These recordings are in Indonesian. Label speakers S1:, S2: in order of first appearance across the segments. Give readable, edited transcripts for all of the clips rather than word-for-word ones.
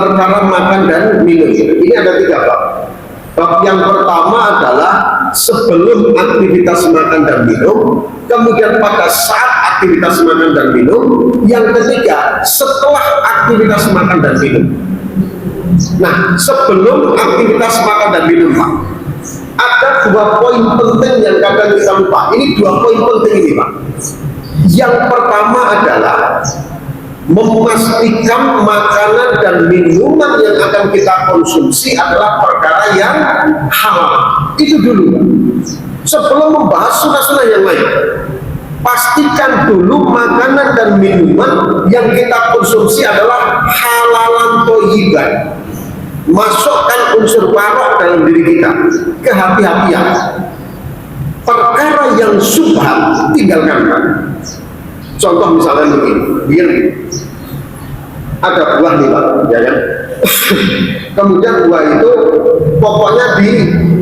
S1: perkara makan dan minum. Ini ada 3 bab. Bab yang pertama adalah sebelum aktivitas makan dan minum, kemudian pada saat aktivitas makan dan minum, yang ketiga setelah aktivitas makan dan minum. Nah, sebelum aktivitas makan dan minum, Pak, ada 2 poin penting yang kadang kita lupa. Ini 2 poin penting ini, Pak. Yang pertama adalah memastikan makanan dan minuman yang akan kita konsumsi adalah perkara yang halal. Itu dulu, Pak. Sebelum membahas sunnah-sunnah yang lain, pastikan dulu makanan dan minuman yang kita konsumsi adalah halalan thayyiban. Masukkan unsur barok dalam diri kita, kehati-hatian. Perkara yang syubhat tinggalkan, Pak. Contoh misalnya begini, ada buah nih, Pak, ya kan? Kemudian buah itu pokoknya di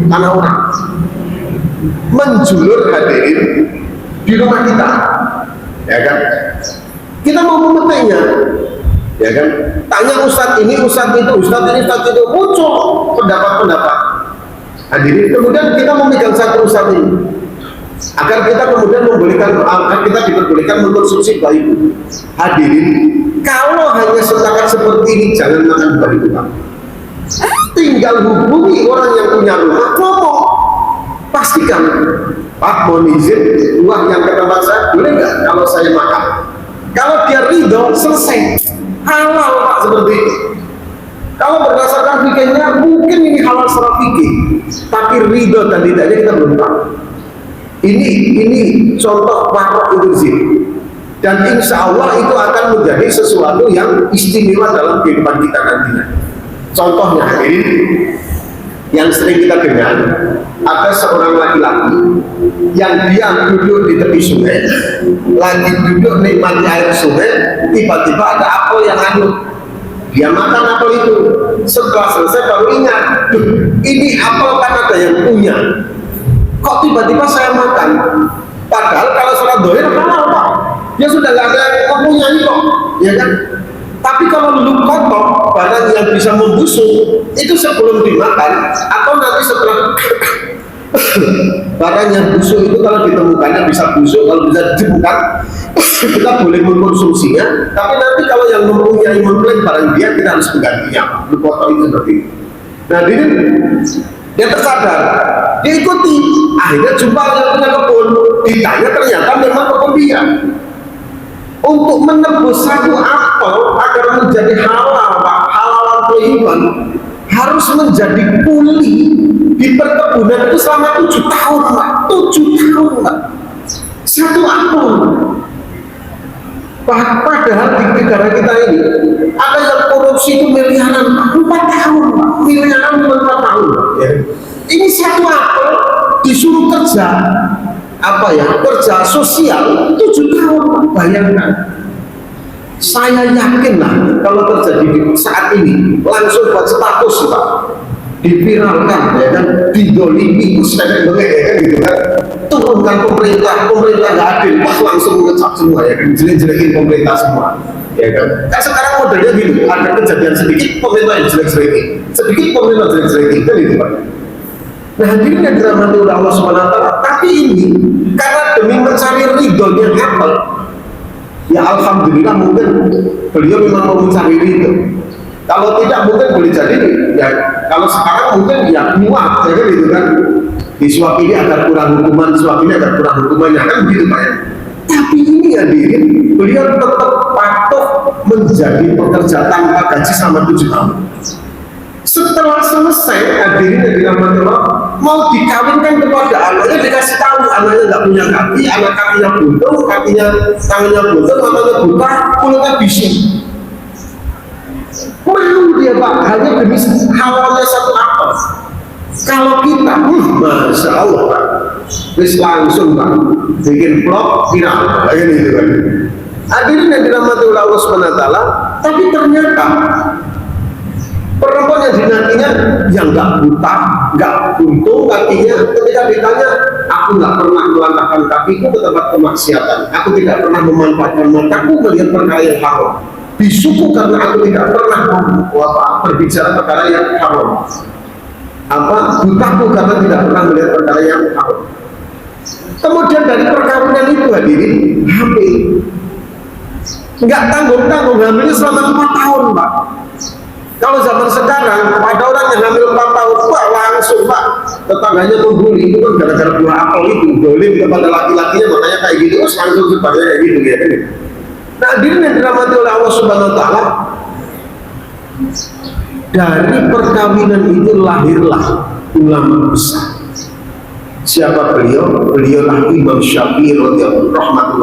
S1: tanah orang, menjulur hadirin di rumah kita, ya kan? Kita mau memetiknya, ya kan? Tanya ustadz ini, ustadz itu, ustadz ini, ustadz itu, muncul pendapat-pendapat hadirin. Kemudian kita memegang satu ustadz ini, agar kita kemudian kita diperbolehkan mengkonsumsi buah itu. Hadirin, kalau hanya setakat seperti ini, jangan makan buah itu, Pak. Tinggal hubungi orang yang punya rumah, ngomong, pastikan, Pak, mohon izin buah yang ke tempat saya boleh nggak kalau saya makan? Kalau dia ridho, selesai, halal, Pak, seperti itu. Kalau berdasarkan fikihnya mungkin ini halal secara fikih, tapi ridho dan tidaknya kita belum tahu. Ini contoh barok itu sih, dan insya Allah itu akan menjadi sesuatu yang istimewa dalam kehidupan kita nantinya. Contohnya ini yang sering kita dengar, ada seorang laki-laki yang dia duduk di tepi sungai, lagi duduk nikmati air sungai, tiba-tiba ada apel yang hanyut. Dia makan apel itu, setelah selesai baru ingat, ini apel kan ada yang punya. Kok tiba-tiba saya makan? Padahal kalau sholat dohir halal, Pak. Ya sudah nggak ada yang mempunyai kok, ya kan? Tapi kalau lu kotor, barang yang bisa membusuk itu sebelum dimakan atau nanti setelah barang yang busuk itu kalau ditemukannya bisa busuk, kalau bisa ditemukan kita boleh mengkonsumsinya. Tapi nanti kalau yang mempunyai mengklaim barang dia, kita harus menggantinya. Lu kotor itu seperti itu. Nah, dia tersadar, dia ikuti, akhirnya jumpa yang punya kebun, ditanya ternyata memang kebun dia. Untuk menebus satu apel agar menjadi halal, Pak, halalan thayyiban, harus menjadi kuli di perkebunan itu selama 7 tahun, Pak. 7 tahun, Pak. Satu apel. Padahal di negara kita ini ada yang korupsi itu miliaran, 4 tahun, Pak. Miliaran 4 tahun, Pak. Ya. Ini satu apel disuruh kerja kerja sosial 7 tahun, Pak. Bayangkan. Saya yakin lah kalau terjadi di saat ini langsung buat status, Pak, diviralkan, ya kan, didolimi, ya kan, gitu kan, turunkan pemerintah nggak adil, pas langsung ngecap semua, ya kan, jelek-jelekin pemerintah semua, ya kan. Kan sekarang modelnya gitu, ada kejadian sedikit pemerintah yang jelek-jelekin, sedikit pemerintah jelek-jelekin, kan gitu, Pak. Nah, hadirin yang dirahmati oleh Allah SWT, tapi ini karena demi mencari ridhonya apel, ya alhamdulillah mungkin beliau memang mau mencari ridho. Kalau tidak mungkin boleh jadi, ya kalau sekarang mungkin ya muat, ya kan, gitu kan, disuap ini agar kurang hukuman, disuap ini agar kurang hukumannya, kan begitu, Pak, ya. Tapi ini hadirin, beliau tetap patuh menjadi pekerja tanpa gaji selama 7 tahun. Setelah selesai, hadirin yang dirahmati Allah, mau dikawinkan kepada anaknya, dikasih tahu anaknya nggak punya kaki, anak kakinya buntung, tangannya buntung, matanya buta, mulutnya bisu. Mau dia, Pak, hanya demi halalnya satu apel. Kalau kita, masya Allah, Pak, terus langsung, Pak, bikin vlog viral, kayak gitu kan. Hadirin yang dirahmati oleh Allah SWT, tapi ternyata perempuan yang dinantinya yang nggak buta, nggak buntung kakinya, ketika ditanya, aku nggak pernah melangkahkan kakiku ke tempat kemaksiatan, aku tidak pernah memanfaatkan mataku melihat perkara yang haram. bisuku karena aku tidak pernah berbicara perkara yang haram, butaku karena tidak pernah melihat perkara yang haram. Kemudian dari perkawinan itu hadirin, hamil. Nggak tanggung-tanggung, hamilnya selama 4 tahun, Pak. Kalau zaman sekarang, ada orang yang hamil 4 tahun, Pak, langsung, Pak, tetangganya membuli, itu kan gara-gara buah apel itu, boleh kepada laki-lakinya, makanya kayak gitu, langsung sebabnya kayak gitu, ya. Nah, hadirin yang dirahmati oleh Allah Subhanahu Wa Taala, dari perkawinan itu lahirlah ulama besar. Siapa beliau? Beliaulah Imam Syafi'i radhiyallahu anhu.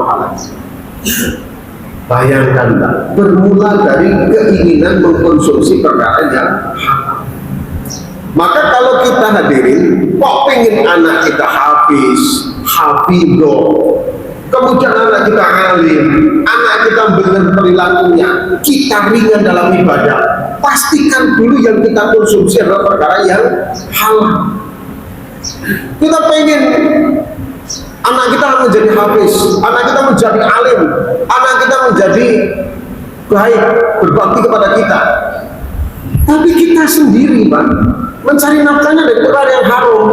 S1: Bayangkan, bermula dari keinginan mengkonsumsi perkara yang haram. Maka kalau kita hadirin, kok pengen anak kita hafiz, hafidho, kemudian anak kita alim, anak kita benar perilakunya, kita ringan dalam ibadah, pastikan dulu yang kita konsumsi adalah perkara yang halal. Kita pengen anak kita menjadi hafiz, anak kita menjadi alim, anak kita menjadi baik, berbakti kepada kita. Tapi kita sendiri, Pak, mencari nafkahnya dari perkara yang haram.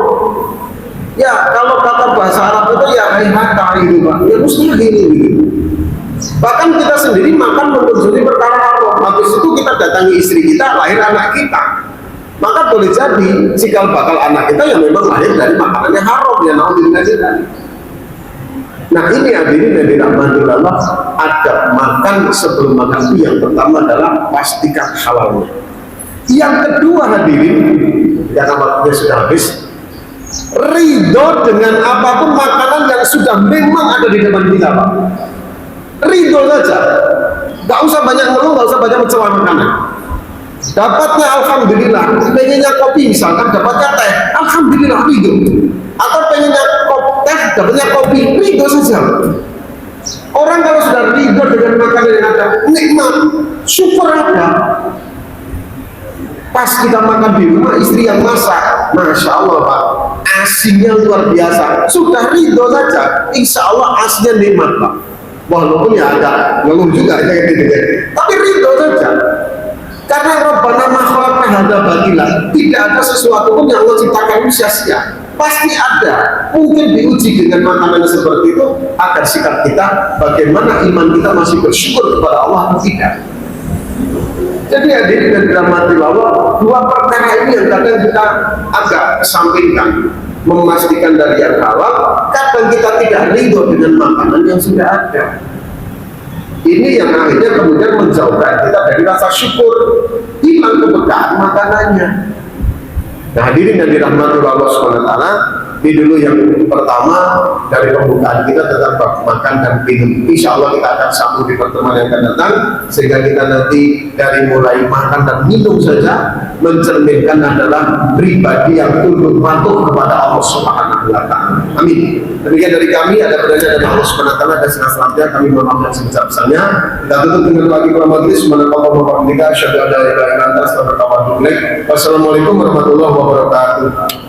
S1: Ya, kalau kata bahasa Arab itu ya hayhata itu, Pak. Ya mustahil gitu. Bahkan kita sendiri makan mengkonsumsi perkara haram. Habis itu kita datangi istri kita, lahir anak kita. Maka boleh jadi cikal bakal anak kita yang memang lahir dari makanan yang haram, ya naudzubillah. Nah, ini hadirin yang dirahmati Allah, adab makan sebelum makan itu yang pertama adalah pastikan halalnya. Yang kedua hadirin, karena waktunya sudah habis, ridho dengan apapun makanan yang sudah memang ada di depan kita, Pak. Ridho saja, nggak usah banyak ngeluh, nggak usah banyak mencela makanan. Dapatnya alhamdulillah, pengennya kopi misalkan, dapatnya teh, alhamdulillah ridho. Atau pengennya teh, dapatnya kopi, ridho saja. Orang kalau sudah ridho dengan makanan yang ada, nikmat, syukur ada. Pas kita makan di rumah, istri yang masak, Masya Allah, Pak, asinnya luar biasa. Sudah ridho saja, insya Allah asinnya nikmat, Pak. Walaupun ya ada ngeluh juga, tapi ridho saja. Karena Rabbana ma khalaqna hadza batila, tidak ada sesuatu pun yang Allah ciptakan sia-sia. Pasti ada. Mungkin diuji dengan makanan seperti itu agar sikap kita, bagaimana iman kita masih bersyukur kepada Allah atau tidak. Jadi hadirin dan dirahmati Allah, dua perkara ini yang kadang kita agak sampingkan, memastikan dari yang halal. Kadang kita tidak ridho dengan makanan yang sudah ada. Ini yang akhirnya kemudian menjauhkan kita dari rasa syukur, hilang keberkahan makanannya. Nah, hadirin yang dirahmati Allah Subhanahu Wa Taala, ini dulu yang pertama dari pembukaan kita tentang bab makan dan minum. Insya Allah kita akan sambung di pertemuan yang akan datang, sehingga kita nanti dari mulai makan dan minum saja mencerminkan adalah pribadi yang tunduk patuh kepada Allah Subhanahu Wa Taala. Amin. Demikian dari kami, ada berada dari Allah Subhanahu Wa Taala, dan selanjutnya kami mohon maaf sebesar-besarnya. Kita tutup dengan lagi majlis. Wassalamualaikum warahmatullahi wabarakatuh.